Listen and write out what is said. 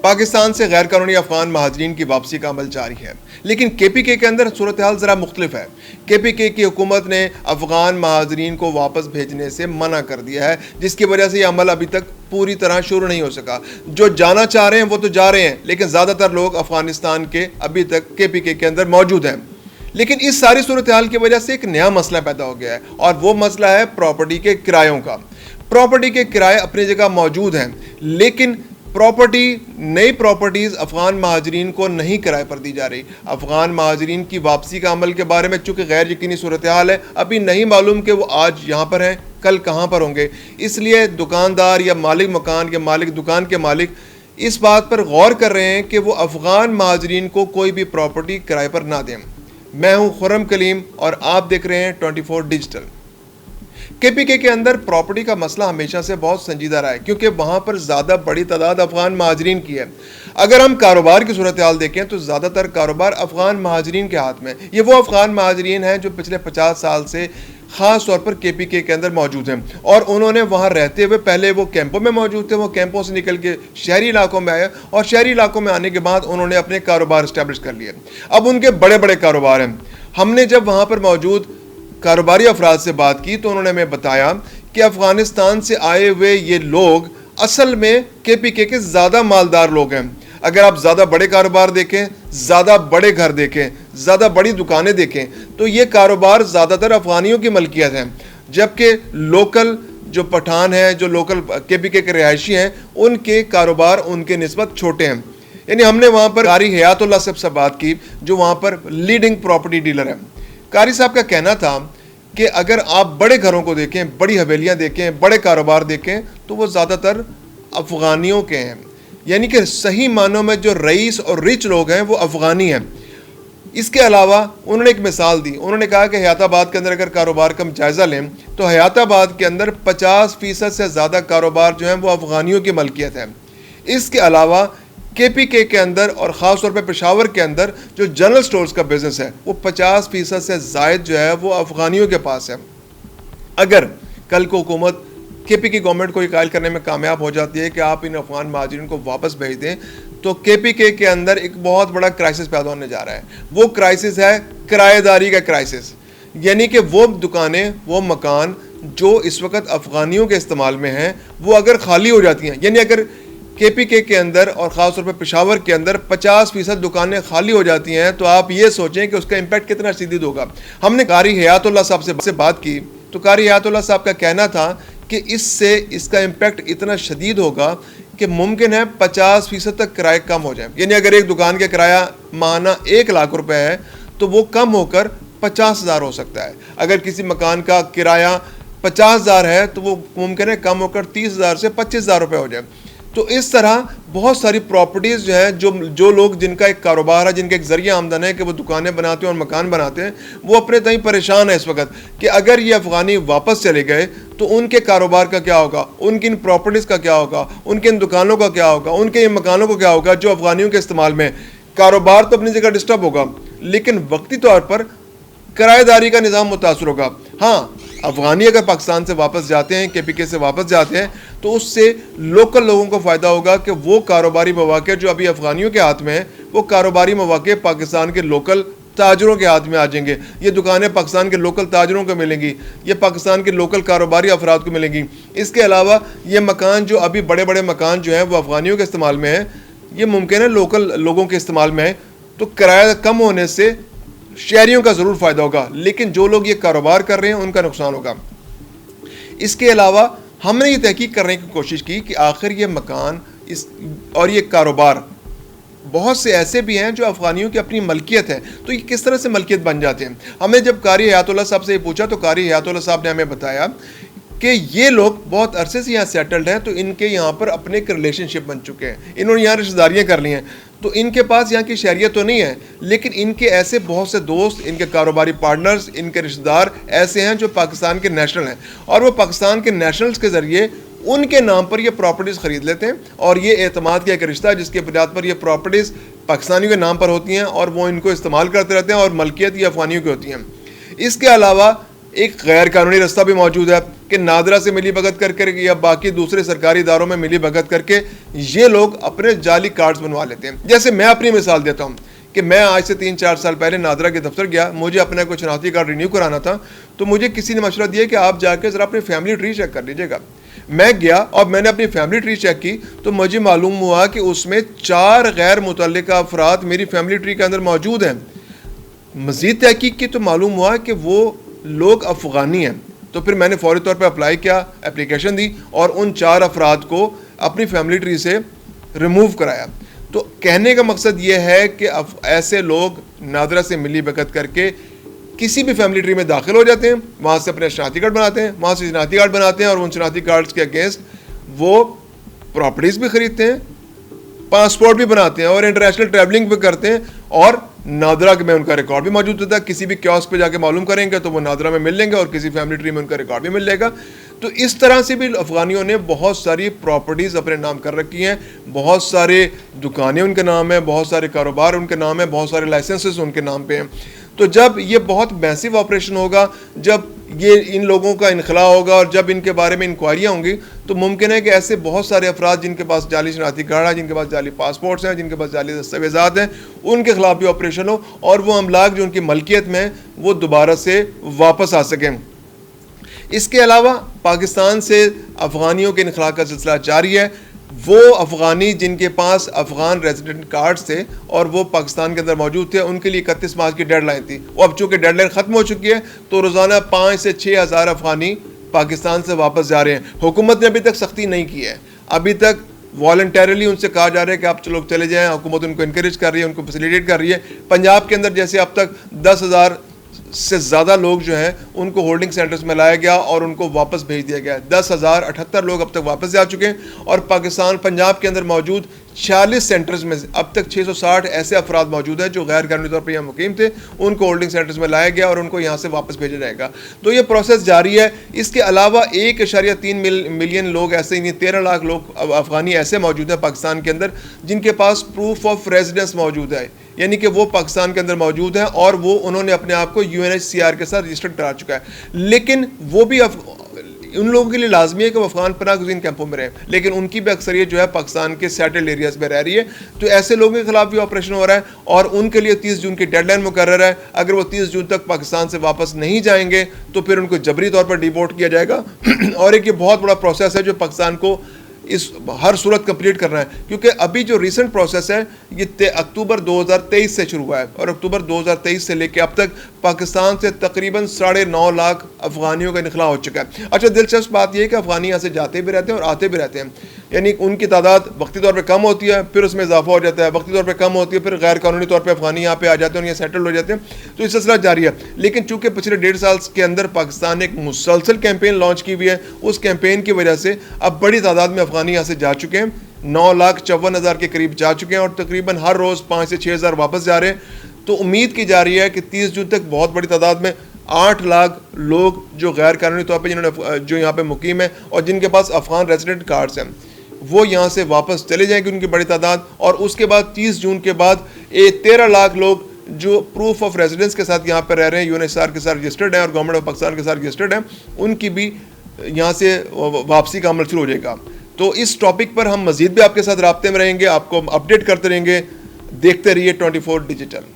پاکستان سے غیر قانونی افغان مہاجرین کی واپسی کا عمل جاری ہے، لیکن کے پی کے اندر صورتحال ذرا مختلف ہے۔ کے پی کے کی حکومت نے افغان مہاجرین کو واپس بھیجنے سے منع کر دیا ہے، جس کی وجہ سے یہ عمل ابھی تک پوری طرح شروع نہیں ہو سکا۔ جو جانا چاہ رہے ہیں وہ تو جا رہے ہیں، لیکن زیادہ تر لوگ افغانستان کے ابھی تک کے پی کے اندر موجود ہیں۔ لیکن اس ساری صورتحال کی وجہ سے ایک نیا مسئلہ پیدا ہو گیا ہے، اور وہ مسئلہ ہے پراپرٹی کے کرایوں کا۔ پراپرٹی کے کرائے اپنی جگہ موجود ہیں، لیکن نئی پراپرٹیز افغان مہاجرین کو نہیں کرائے پر دی جا رہی۔ افغان مہاجرین کی واپسی کا عمل کے بارے میں چونکہ غیر یقینی صورتحال ہے، ابھی نہیں معلوم کہ وہ آج یہاں پر ہیں، کل کہاں پر ہوں گے۔ اس لیے دکاندار یا مالک مکان کے مالک، دکان کے مالک اس بات پر غور کر رہے ہیں کہ وہ افغان مہاجرین کو کوئی بھی پراپرٹی کرائے پر نہ دیں۔ میں ہوں خرم کلیم اور آپ دیکھ رہے ہیں 24 ڈیجیٹل۔ کے پی کے اندر پراپرٹی کا مسئلہ ہمیشہ سے بہت سنجیدہ رہا ہے، کیونکہ وہاں پر زیادہ بڑی تعداد افغان مہاجرین کی ہے۔ اگر ہم کاروبار کی صورتحال دیکھیں تو زیادہ تر کاروبار افغان مہاجرین کے ہاتھ میں۔ یہ وہ افغان مہاجرین ہیں جو پچھلے 50 سال سے خاص طور پر کے پی کے اندر موجود ہیں، اور انہوں نے وہاں رہتے ہوئے پہلے وہ کیمپوں میں موجود تھے، وہ کیمپوں سے نکل کے شہری علاقوں میں آئے، اور شہری علاقوں میں آنے کے بعد انہوں نے اپنے کاروبار اسٹیبلش کر لیے۔ اب ان کے بڑے بڑے کاروبار ہیں۔ ہم نے جب وہاں پر موجود کاروباری افراد سے بات کی تو انہوں نے ہمیں بتایا کہ افغانستان سے آئے ہوئے یہ لوگ اصل میں کے پی کے زیادہ مالدار لوگ ہیں۔ اگر آپ زیادہ بڑے کاروبار دیکھیں، زیادہ بڑے گھر دیکھیں، زیادہ بڑی دکانیں دیکھیں، تو یہ کاروبار زیادہ تر افغانیوں کی ملکیت ہیں، جبکہ لوکل جو پٹھان ہیں، جو لوکل کے پی کے رہائشی ہیں، ان کے کاروبار ان کے نسبت چھوٹے ہیں۔ یعنی ہم نے وہاں پر قاری حیات اللہ صاحب سے بات کی، جو وہاں پر لیڈنگ پراپرٹی ڈیلر ہیں۔ قاری صاحب کا کہنا تھا کہ اگر آپ بڑے گھروں کو دیکھیں، بڑی حویلیاں دیکھیں، بڑے کاروبار دیکھیں، تو وہ زیادہ تر افغانیوں کے ہیں۔ یعنی کہ صحیح معنوں میں جو رئیس اور رچ لوگ ہیں وہ افغانی ہیں۔ اس کے علاوہ انہوں نے ایک مثال دی، انہوں نے کہا کہ حیات آباد کے اندر اگر کاروبار کا ہم جائزہ لیں تو حیات آباد کے اندر 50% سے زیادہ کاروبار جو ہیں وہ افغانیوں کی ملکیت ہے۔ اس کے علاوہ کے پی کے اندر اور خاص طور پہ پشاور کے اندر جو جنرل سٹورز کا بزنس ہے وہ 50% سے زائد جو ہے وہ افغانیوں کے پاس ہے۔ اگر کل کو حکومت کے پی کی گورنمنٹ کو یہ قائل کرنے میں کامیاب ہو جاتی ہے کہ آپ ان افغان مہاجرین کو واپس بھیج دیں، تو کے پی کے اندر ایک بہت بڑا کرائسس پیدا ہونے جا رہا ہے۔ وہ کرائسس ہے کرایہ داری کا کرائسس، یعنی کہ وہ دکانیں، وہ مکان جو اس وقت افغانیوں کے استعمال میں ہیں، وہ اگر خالی ہو جاتی ہیں، یعنی اگر کے پی کے اندر اور خاص طور پہ پشاور کے اندر 50% دکانیں خالی ہو جاتی ہیں، تو آپ یہ سوچیں کہ اس کا امپیکٹ کتنا شدید ہوگا۔ ہم نے قاری حیات اللہ صاحب سے بات کی تو قاری حیات اللہ صاحب کا کہنا تھا کہ اس کا امپیکٹ اتنا شدید ہوگا کہ ممکن ہے 50% تک کرائے کم ہو جائیں۔ یعنی اگر ایک دکان کا کرایہ ماہانہ 1 لاکھ روپے ہے تو وہ کم ہو کر 50,000 ہو سکتا ہے۔ اگر کسی مکان کا کرایہ 50,000 ہے تو وہ ممکن ہے کم ہو کر 30,000 سے 25,000 روپے ہو جائے۔ تو اس طرح بہت ساری پراپرٹیز جو ہیں، جو لوگ جن کا ایک کاروبار ہے، جن کا ایک ذریعہ آمدن ہے کہ وہ دکانیں بناتے ہیں اور مکان بناتے ہیں، وہ اپنے تئیں پریشان ہے اس وقت کہ اگر یہ افغانی واپس چلے گئے تو ان کے کاروبار کا کیا ہوگا، ان کی ان پراپرٹیز کا کیا ہوگا، ان کے ان دکانوں کا کیا ہوگا، ان کے ان مکانوں کو کیا ہوگا جو افغانیوں کے استعمال میں۔ کاروبار تو اپنی جگہ ڈسٹرب ہوگا، لیکن وقتی طور پر کرایہ داری کا نظام متاثر ہوگا۔ ہاں، افغانی اگر پاکستان سے واپس جاتے ہیں، کے پی کے سے واپس جاتے ہیں، تو اس سے لوکل لوگوں کو فائدہ ہوگا کہ وہ کاروباری مواقع جو ابھی افغانیوں کے ہاتھ میں ہیں، وہ کاروباری مواقع پاکستان کے لوکل تاجروں کے ہاتھ میں آ جائیں گے۔ یہ دکانیں پاکستان کے لوکل تاجروں کو ملیں گی، یہ پاکستان کے لوکل کاروباری افراد کو ملیں گی۔ اس کے علاوہ یہ مکان جو ابھی بڑے بڑے مکان جو ہیں وہ افغانیوں کے استعمال میں ہیں، یہ ممکن ہے لوکل لوگوں کے استعمال میں ہے، تو کرایہ کم ہونے سے شہریوں کا ضرور فائدہ ہوگا، لیکن جو لوگ یہ کاروبار کر رہے ہیں ان کا نقصان ہوگا۔ اس کے علاوہ ہم نے یہ تحقیق کرنے کی کوشش کی کہ آخر یہ مکان اور یہ کاروبار بہت سے ایسے بھی ہیں جو افغانیوں کی اپنی ملکیت ہے، تو یہ کس طرح سے ملکیت بن جاتے ہیں۔ ہمیں جب قاری حیات اللہ صاحب سے یہ پوچھا تو قاری حیات اللہ صاحب نے ہمیں بتایا کہ یہ لوگ بہت عرصے سے یہاں سیٹلڈ ہیں، تو ان کے یہاں پر اپنے ایک ریلیشن شپ بن چکے ہیں، انہوں نے یہاں رشتہ داریاں کر لی ہیں، تو ان کے پاس یہاں کی شہریت تو نہیں ہے، لیکن ان کے ایسے بہت سے دوست، ان کے کاروباری پارٹنرز، ان کے رشتہ دار ایسے ہیں جو پاکستان کے نیشنل ہیں، اور وہ پاکستان کے نیشنلز کے ذریعے ان کے نام پر یہ پراپرٹیز خرید لیتے ہیں، اور یہ اعتماد کا ایک رشتہ ہے جس کے بنیاد پر یہ پراپرٹیز پاکستانیوں کے نام پر ہوتی ہیں اور وہ ان کو استعمال کرتے رہتے ہیں، اور ملکیت یہ افغانیوں کی ہوتی ہیں۔ اس کے علاوہ ایک غیر قانونی رستہ بھی موجود ہے، کہ نادرا سے ملی بھگت کر کے یا باقی دوسرے سرکاری اداروں میں ملی بھگت کر کے یہ لوگ اپنے جعلی کارڈز بنوا لیتے ہیں. جیسے میں اپنی مثال دیتا ہوں کہ میں آج سے 3-4 سال پہلے نادرا کے دفتر گیا, مجھے اپنا کوئی شناختی کارڈ رینیو کرانا تھا, تو مجھے کسی نے مشورہ دیا کہ آپ جا کے ذرا اپنی فیملی ٹری چیک کر لیجیے گا. میں گیا اور میں نے اپنی فیملی ٹری چیک کی تو مجھے معلوم ہوا کہ اس میں 4 غیر متعلقہ افراد میری فیملی ٹری کے اندر موجود ہیں. مزید تحقیق کی تو معلوم ہوا کہ وہ لوگ افغانی ہیں. تو پھر میں نے فوری طور پہ اپلائی کیا, اپلیکیشن دی اور ان 4 افراد کو اپنی فیملی ٹری سے ریموو کرایا. تو کہنے کا مقصد یہ ہے کہ ایسے لوگ نادرا سے ملی بھگت کر کے کسی بھی فیملی ٹری میں داخل ہو جاتے ہیں, وہاں سے اپنے شناختی کارڈ بناتے ہیں, وہاں سے شناختی کارڈ بناتے ہیں اور ان شناختی کارڈز کے اگینسٹ وہ پراپرٹیز بھی خریدتے ہیں, پاسپورٹ بھی بناتے ہیں اور انٹرنیشنل ٹریولنگ بھی کرتے ہیں. اور نادرا میں ان کا ریکارڈ بھی موجود ہوتا ہے. کسی بھی کیوسک پہ جا کے معلوم کریں گے تو وہ نادرا میں مل لیں گے اور کسی فیملی ٹری میں ان کا ریکارڈ بھی مل جائے گا. تو اس طرح سے بھی افغانیوں نے بہت ساری پراپرٹیز اپنے نام کر رکھی ہیں, بہت سارے دکانیں ان کے نام ہیں, بہت سارے کاروبار ان کے نام ہیں, بہت سارے لائسنسز ان کے نام پہ ہیں. تو جب یہ بہت میسو آپریشن ہوگا, جب یہ ان لوگوں کا انخلاء ہوگا اور جب ان کے بارے میں انکوائریاں ہوں گی تو ممکن ہے کہ ایسے بہت سارے افراد جن کے پاس جعلی شناختی کارڈ ہیں, جن کے پاس جعلی پاسپورٹس ہیں, جن کے پاس جعلی دستاویزات ہیں, ان کے خلاف بھی آپریشن ہو اور وہ املاک جو ان کی ملکیت میں وہ دوبارہ سے واپس آ سکیں. اس کے علاوہ پاکستان سے افغانیوں کے انخلاء کا سلسلہ جاری ہے. وہ افغانی جن کے پاس افغان ریزیڈنٹ کارڈز تھے اور وہ پاکستان کے اندر موجود تھے, ان کے لیے 31 مارچ کی ڈیڈ لائن تھی. وہ اب چونکہ ڈیڈ لائن ختم ہو چکی ہے تو روزانہ 5 سے 6 ہزار افغانی پاکستان سے واپس جا رہے ہیں. حکومت نے ابھی تک سختی نہیں کی ہے, ابھی تک والنٹیرلی ان سے کہا جا رہا ہے کہ آپ لوگ چلے جائیں. حکومت ان کو انکریج کر رہی ہے, ان کو فیسیلیٹیٹ کر رہی ہے. پنجاب کے اندر جیسے اب تک 10,000 سے زیادہ لوگ جو ہیں ان کو ہولڈنگ سینٹرز میں لایا گیا اور ان کو واپس بھیج دیا گیا. 10,078 لوگ اب تک واپس جا چکے ہیں اور پاکستان پنجاب کے اندر موجود 46 سینٹرز میں اب تک 660 ایسے افراد موجود ہیں جو غیر قانونی طور پر یہاں مقیم تھے, ان کو ہولڈنگ سینٹرز میں لایا گیا اور ان کو یہاں سے واپس بھیجا جائے گا. تو یہ پروسیس جاری ہے. اس کے علاوہ 1.3 ملین لوگ ایسے, یعنی 13 لاکھ لوگ افغانی ایسے موجود ہیں پاکستان کے اندر جن کے پاس پروف آف ریزیڈنس موجود ہے, یعنی کہ وہ پاکستان کے اندر موجود ہیں اور وہ انہوں نے اپنے آپ کو UNHCR کے ساتھ رجسٹرڈ کرا چکا ہے. لیکن وہ بھی ان لوگوں کے لیے لازمی ہے کہ وہ افغان پناہ گزین کیمپوں میں رہیں, لیکن ان کی بھی اکثریت جو ہے پاکستان کے سیٹلڈ ایریاز میں رہ رہی ہے. تو ایسے لوگوں کے خلاف بھی آپریشن ہو رہا ہے اور ان کے لیے 30 جون کی ڈیڈ لائن مقرر ہے. اگر وہ 30 جون تک پاکستان سے واپس نہیں جائیں گے تو پھر ان کو جبری طور پر ڈیپورٹ کیا جائے گا. اور ایک یہ بہت بڑا پروسیس ہے جو پاکستان کو اس ہر صورت کمپلیٹ کرنا ہے, کیونکہ ابھی جو ریسنٹ پروسیس ہے یہ اکتوبر 2023 سے شروع ہوا ہے اور اکتوبر 2023 سے لے کے اب تک پاکستان سے تقریباً 9.5 لاکھ افغانیوں کا انخلاء ہو چکا ہے. اچھا, دلچسپ بات یہ ہے کہ افغانی یہاں سے جاتے بھی رہتے ہیں اور آتے بھی رہتے ہیں, یعنی ان کی تعداد وقتی طور پہ کم ہوتی ہے پھر اس میں اضافہ ہو جاتا ہے, وقتی طور پہ کم ہوتی ہے پھر غیر قانونی طور پہ افغانی یہاں پہ آ جاتے ہیں اور یہ سیٹل ہو جاتے ہیں. تو یہ سلسلہ جاری ہے. لیکن چونکہ پچھلے 1.5 سال کے اندر پاکستان نے ایک مسلسل کیمپین لانچ کی ہوئی ہے, اس کیمپین کی وجہ سے اب بڑی تعداد میں افغانی یہاں سے جا چکے ہیں. 9,54,000 کے قریب جا چکے ہیں اور تقریباً ہر روز 5 سے 6 ہزار واپس جا رہے ہیں. تو امید کی جا رہی ہے کہ 30 جون تک بہت بڑی تعداد میں 8 لاکھ لوگ جو غیر قانونی طور پہ جنہوں نے جو یہاں پہ مقیم ہیں اور جن کے پاس افغان ریزیڈنٹ کارڈز ہیں وہ یہاں سے واپس چلے جائیں گے, ان کی بڑی تعداد. اور اس کے بعد 30 جون کے بعد 13 لاکھ لوگ جو پروف آف ریزیڈنس کے ساتھ یہاں پہ رہ رہے ہیں, UNHCR کے ساتھ رجسٹرڈ ہیں اور گورنمنٹ آف پاکستان کے ساتھ رجسٹرڈ ہیں, ان کی بھی یہاں سے واپسی کا عمل شروع ہو جائے گا. تو اس ٹاپک پر ہم مزید بھی آپ کے ساتھ رابطے میں رہیں گے, آپ کو اپڈیٹ کرتے رہیں گے. دیکھتے رہیے 24 ڈیجیٹل.